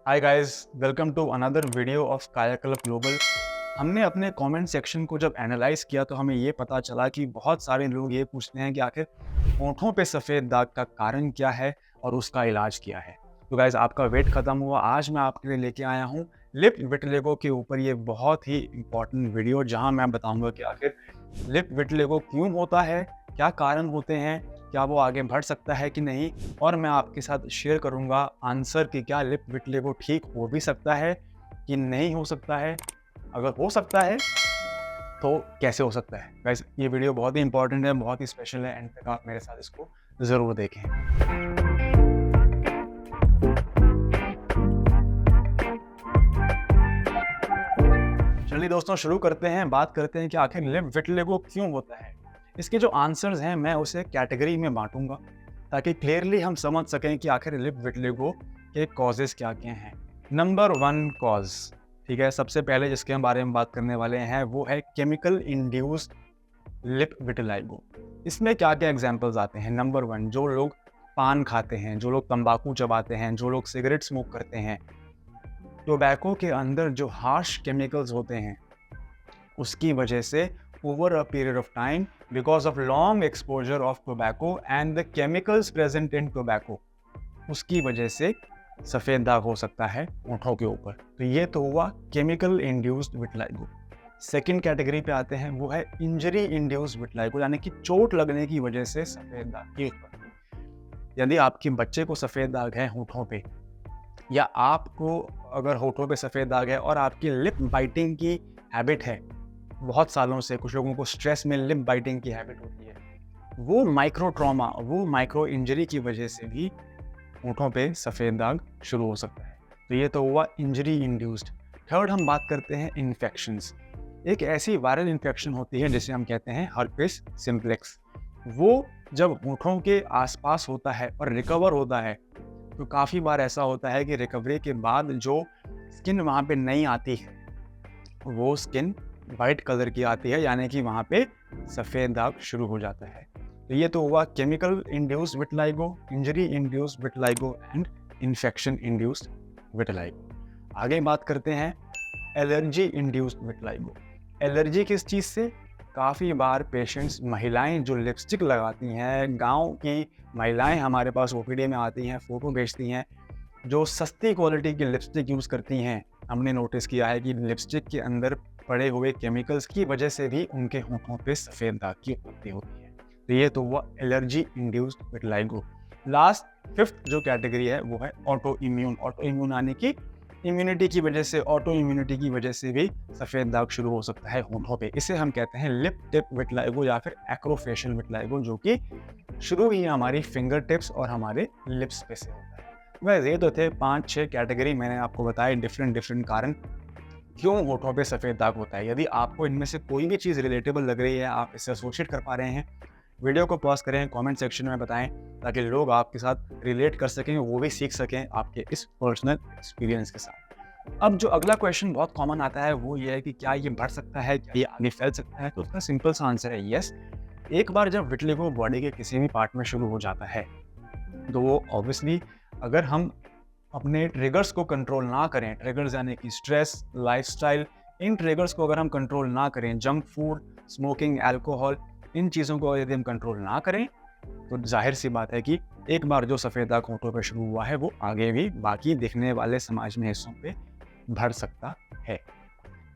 Hi guys, welcome to another video of Kayakalp Global. हमने अपने comment section को जब एनालाइज किया तो हमें ये पता चला कि बहुत सारे लोग ये पूछते हैं कि आखिर होंठों पे सफ़ेद दाग का कारण क्या है और उसका इलाज क्या है। तो गाइस, आपका वेट ख़त्म हुआ। आज मैं आपके लिए लेके आया हूँ लिप विटिलिगो के ऊपर ये बहुत ही इंपॉर्टेंट वीडियो, जहाँ मैं बताऊँगा कि आखिर लिप विटिलिगो क्यों होता है, क्या कारण होते हैं, क्या वो आगे बढ़ सकता है कि नहीं, और मैं आपके साथ शेयर करूंगा आंसर कि क्या लिप विटिलिगो ठीक हो भी सकता है कि नहीं हो सकता है। अगर हो सकता है तो कैसे हो सकता है। गाइस, ये वीडियो बहुत ही इंपॉर्टेंट है, बहुत ही स्पेशल है। एंड तक आप मेरे साथ इसको ज़रूर देखें। चलिए दोस्तों, शुरू करते हैं। बात करते हैं कि आखिर लिप विटिलिगो क्यों होता है। इसके जो आंसर्स हैं मैं उसे कैटेगरी में बांटूंगा ताकि क्लियरली हम समझ सकें कि आखिर लिप विटिलिगो के कॉजेज़ क्या क्या हैं। नंबर 1 कॉज, ठीक है, सबसे पहले जिसके हम बारे में बात करने वाले हैं वो है केमिकल इंड्यूस्ड लिप विटिलिगो। इसमें क्या क्या एग्जांपल्स आते हैं। नंबर 1, जो लोग पान खाते हैं, जो लोग तंबाकू चबाते हैं, जो लोग सिगरेट स्मोक करते हैं, टोबैको के अंदर जो हार्श केमिकल्स होते हैं उसकी वजह से over a period of time, because of long exposure of tobacco and the chemicals present in tobacco, उसकी वजह से सफ़ेद दाग हो सकता है होंठों के ऊपर। तो ये तो हुआ chemical induced vitiligo. Second category पे आते हैं, वो है इंजरी इंड्यूस्ड विटिलिगो, यानी कि चोट लगने की वजह से सफ़ेद दाग की उत्पत्ति। यदि आपके बच्चे को सफ़ेद दाग है होंठों पे, या आपको अगर होंठों पे सफ़ेद दाग है और आपकी लिप बाइटिंग की हैबिट है बहुत सालों से, कुछ लोगों को स्ट्रेस में लिप बाइटिंग की हैबिट होती है, वो माइक्रो ट्रॉमा, वो माइक्रो इंजरी की वजह से भी होंठों पे सफ़ेद दाग शुरू हो सकता है। तो ये तो हुआ इंजरी इंड्यूस्ड। थर्ड, हम बात करते हैं इन्फेक्शंस। एक ऐसी वायरल इन्फेक्शन होती है जिसे हम कहते हैं हर्पेस सिम्प्लेक्स। वो जब होंठों के आसपास होता है और रिकवर होता है तो काफ़ी बार ऐसा होता है कि रिकवरी के बाद जो स्किन वहाँ पे नहीं आती है वो स्किन वाइट कलर की आती है, यानी कि वहाँ पे सफ़ेद दाग शुरू हो जाता है। तो ये तो हुआ chemical induced vitiligo, injury induced vitiligo and infection induced vitiligo. आगे बात करते हैं एलर्जी इंड्यूस्ड विटिलिगो। एलर्जी किस चीज़ से? काफ़ी बार पेशेंट्स, महिलाएं जो लिपस्टिक लगाती हैं, गांव की महिलाएं हमारे पास ओपीडी में आती हैं, फ़ोटो भेजती हैं, जो सस्ती क्वालिटी की लिपस्टिक यूज़ करती हैं। हमने नोटिस किया है कि लिपस्टिक के अंदर पड़े हुए केमिकल्स की वजह से भी उनके होंठों पे सफ़ेद दाग की उत्पत्ति होती है। तो ये तो हुआ allergy induced vitiligo. Last, fifth जो कैटेगरी है वो है ऑटो इम्यून। ऑटो इम्यून यानी कि इम्यूनिटी की वजह से, ऑटो इम्यूनिटी की वजह से भी सफ़ेद दाग शुरू हो सकता है होंठों पे। इसे हम कहते हैं लिप टिप विटिलिगो या फिर एक्रोफेशियल विटिलिगो, जो कि शुरू ही हमारी फिंगर टिप्स और हमारे लिप्स पे से होता है। वैसे ये तो थे 5-6 कैटेगरी मैंने आपको बताए, डिफरेंट कारण क्यों होंठों पे सफ़ेद दाग होता है। यदि आपको इनमें से कोई भी चीज़ रिलेटेबल लग रही है, आप इससे एसोसिएट कर पा रहे हैं, वीडियो को पॉज करें, कमेंट सेक्शन में बताएं ताकि लोग आपके साथ रिलेट कर सकें, वो भी सीख सकें आपके इस पर्सनल एक्सपीरियंस के साथ। अब जो अगला क्वेश्चन बहुत कॉमन आता है वो ये है कि क्या ये बढ़ सकता है, क्या ये आगे फैल सकता है? तो उसका सिंपल सा आंसर है यस। एक बार जब विटिलिगो बॉडी के किसी भी पार्ट में शुरू हो जाता है तो वो ऑब्वियसली, अगर हम अपने ट्रिगर्स को कंट्रोल ना करें, ट्रिगर्स यानी कि स्ट्रेस, लाइफस्टाइल, इन ट्रिगर्स को अगर हम कंट्रोल ना करें, जंक फूड, स्मोकिंग, अल्कोहल, इन चीज़ों को यदि हम कंट्रोल ना करें तो जाहिर सी बात है कि एक बार जो सफ़ेद दाग होंठों पे शुरू हुआ है वो आगे भी बाकी दिखने वाले समाज में हिस्सों पे बढ़ सकता है।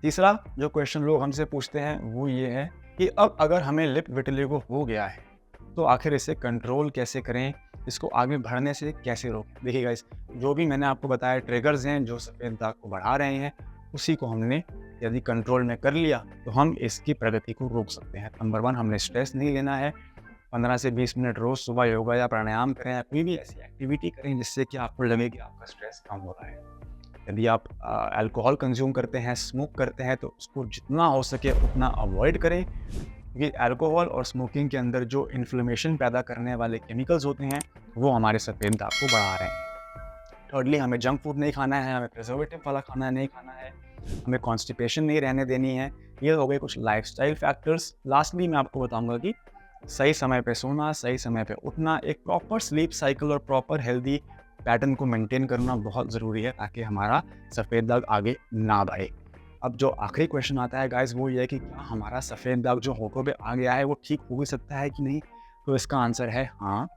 तीसरा जो क्वेश्चन लोग हमसे पूछते हैं वो ये है कि अब अगर हमें लिप विटिलिगो हो गया है तो आखिर इसे कंट्रोल कैसे करें, इसको आगे बढ़ने से कैसे रोकें। देखिए गाइस, जो भी मैंने आपको बताया ट्रिगर्स हैं जो सफ़ेद दाग को बढ़ा रहे हैं, उसी को हमने यदि कंट्रोल में कर लिया तो हम इसकी प्रगति को रोक सकते हैं। नंबर 1, हमने स्ट्रेस नहीं लेना है। 15 से 20 मिनट रोज़ सुबह योगा या प्राणायाम करें या कोई भी ऐसी एक्टिविटी करें जिससे कि आपको लगे कि आपका स्ट्रेस कम हो रहा है। यदि आप अल्कोहल कंज्यूम करते हैं, स्मोक करते हैं, तो उसको जितना हो सके उतना अवॉइड करें, क्योंकि अल्कोहल और स्मोकिंग के अंदर जो इन्फ्लेमेशन पैदा करने वाले केमिकल्स होते हैं वो हमारे सफ़ेद दाग को बढ़ा रहे हैं। थर्डली, हमें जंक फूड नहीं खाना है, हमें प्रिजर्वेटिव वाला खाना नहीं खाना है, हमें कॉन्स्टिपेशन नहीं रहने देनी है। ये हो गए कुछ लाइफस्टाइल फैक्टर्स। लास्टली मैं आपको बताऊंगा कि सही समय पे सोना, सही समय पे उठना, एक प्रॉपर स्लीप साइकिल और प्रॉपर हेल्दी पैटर्न को मेंटेन करना बहुत ज़रूरी है ताकि हमारा सफ़ेद दाग आगे ना बढ़े। अब जो आखिरी क्वेश्चन आता है गाइस वो ये है कि क्या हमारा सफ़ेद दाग जो होठों पे आ गया है वो ठीक हो भी सकता है कि नहीं? तो इसका आंसर है हाँ,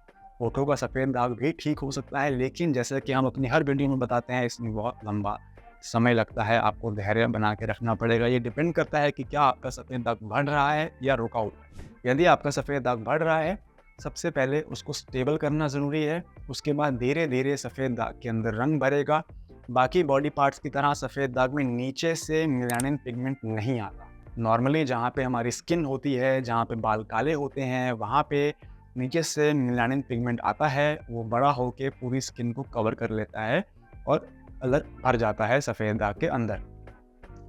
होठों का सफ़ेद दाग भी ठीक हो सकता है, लेकिन जैसे कि हम अपनी हर वीडियो में बताते हैं इसमें बहुत लंबा समय लगता है, आपको धैर्य बना के रखना पड़ेगा। ये डिपेंड करता है कि क्या आपका सफ़ेद दाग बढ़ रहा है या रुका हुआ है। यदि आपका सफ़ेद दाग बढ़ रहा है, सबसे पहले उसको स्टेबल करना ज़रूरी है, उसके बाद धीरे-धीरे सफ़ेद दाग के अंदर रंग भरेगा। बाकी बॉडी पार्ट्स की तरह सफ़ेद दाग में नीचे से मेलानिन पिगमेंट नहीं आता। नॉर्मली जहाँ पे हमारी स्किन होती है, जहाँ पे बाल काले होते हैं, वहाँ पे नीचे से मेलानिन पिगमेंट आता है, वो बड़ा होके पूरी स्किन को कवर कर लेता है और कलर भर जाता है सफ़ेद दाग के अंदर।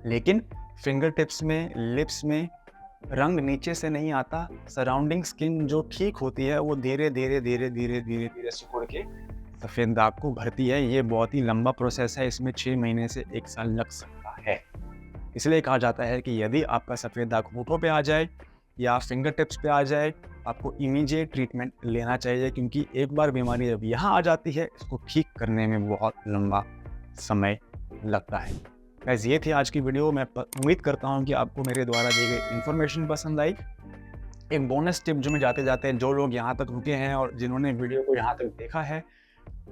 लेकिन फिंगर टिप्स में, लिप्स में रंग नीचे से नहीं आता, सराउंडिंग स्किन जो ठीक होती है वो धीरे-धीरे सिकुड़ के सफ़ेद दाग को भरती है। ये बहुत ही लंबा प्रोसेस है, इसमें 6 महीने से 1 साल लग सकता है। इसलिए कहा जाता है कि यदि आपका सफ़ेद दाग होठों पे आ जाए या फिंगर टिप्स पे आ जाए, आपको इमीडिएट ट्रीटमेंट लेना चाहिए, क्योंकि एक बार बीमारी जब यहाँ आ जाती है, इसको ठीक करने में बहुत लंबा समय लगता है। गाइस ये थी आज की वीडियो। मैं उम्मीद करता हूँ कि आपको मेरे द्वारा दी गई इन्फॉर्मेशन पसंद आई। एक बोनस टिप जो मैं जाते-जाते जो लोग यहाँ तक रुके हैं और जिन्होंने वीडियो को यहाँ तक देखा है,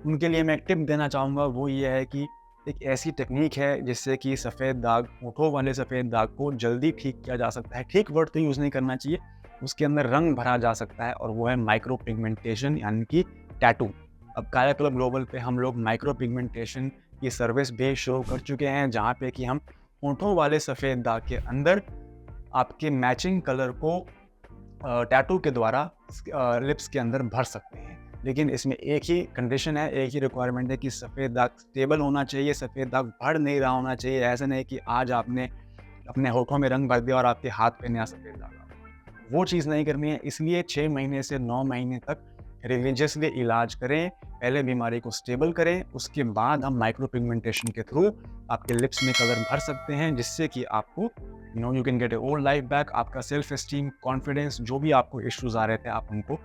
उनके लिए मैं एक टिप देना चाहूँगा। वो ये है कि एक ऐसी टेक्नीक है जिससे कि सफ़ेद दाग, होठों वाले सफ़ेद दाग को जल्दी ठीक किया जा सकता है। ठीक वर्ड तो यूज़ नहीं करना चाहिए, उसके अंदर रंग भरा जा सकता है और वो है माइक्रो पिगमेंटेशन यानी कि टैटू। अब काया क्लब ग्लोबल पे हम लोग माइक्रो पिगमेंटेशन की सर्विस भी शुरू कर चुके हैं, जहाँ पे कि हम होठों वाले सफ़ेद दाग के अंदर आपके मैचिंग कलर को टैटू के द्वारा लिप्स के अंदर भर सकते हैं। लेकिन इसमें एक ही कंडीशन है, एक ही रिक्वायरमेंट है कि सफ़ेद दाग स्टेबल होना चाहिए, सफ़ेद दाग बढ़ नहीं रहा होना चाहिए। ऐसा नहीं कि आज आपने अपने होठों में रंग भर दिया और आपके हाथ पे नया सफ़ेद दाग आ गया। वो चीज़ नहीं करनी है, इसलिए 6 महीने से 9 महीने तक रिलीजियसली इलाज करें। पहले बीमारी को स्टेबल करें, उसके बाद हम माइक्रो पिगमेंटेशन के थ्रू आपके लिप्स में कलर भर सकते हैं, जिससे कि आपको you can get A old life back. आपका सेल्फ एस्टीम, कॉन्फिडेंस, जो भी आपको इश्यूज़ आ रहे थे, आप उनको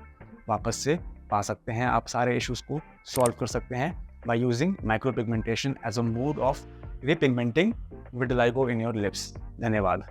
वापस से पा सकते हैं। आप सारे इश्यूज़ को सॉल्व कर सकते हैं by using micro pigmentation as a mode of repigmenting vitiligo in your lips. धन्यवाद।